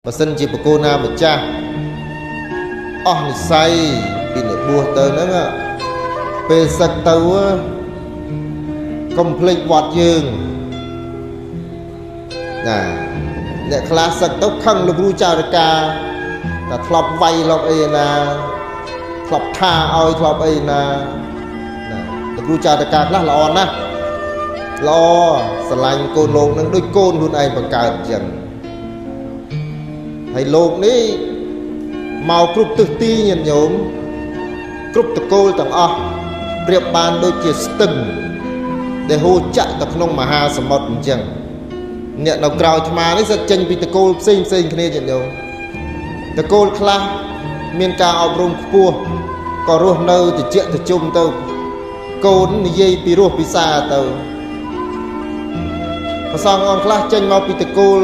បើសិនជាបកគោណាម្ចាស់អស់និស័យពីអ្នកបួសទៅហ្នឹងពេលសឹកទៅកុំភ្លេចវត្តយើងណាអ្នកខ្លះសឹកទៅខឹងលោកគ្រូចៅរកាតែធ្លាប់វាយធ្លាប់អីណាធ្លាប់ថាឲ្យធ្លាប់អីណាលោកគ្រូចៅរកាខ្លះល្អណាស់ល្អស្រឡាញ់កូនលោកនឹងដូចកូនខ្លួនឯងបង្កើតអញ្ចឹងហើយលោកនេះមកគ្រប់ទិសទីញាតិញោមគ្រប់តកូលទាំងអស់ប្រៀបបានដូចជាស្ទឹងដែលហូរចាក់ទៅក្នុងមហាសមុទ្រអញ្ចឹងអ្នកនៅក្រៅឆ្មានេះសិតចេញពីតកូលផ្សេងគ្នាញាតិញោមតកូលខ្លះមានការអប់រំខ្ពស់ក៏រស់នៅត្រជាក់ត្រជុំទៅកូននិយាយពីរសពីសាទៅប្រសងអនខ្លះចេញមកពីតកូល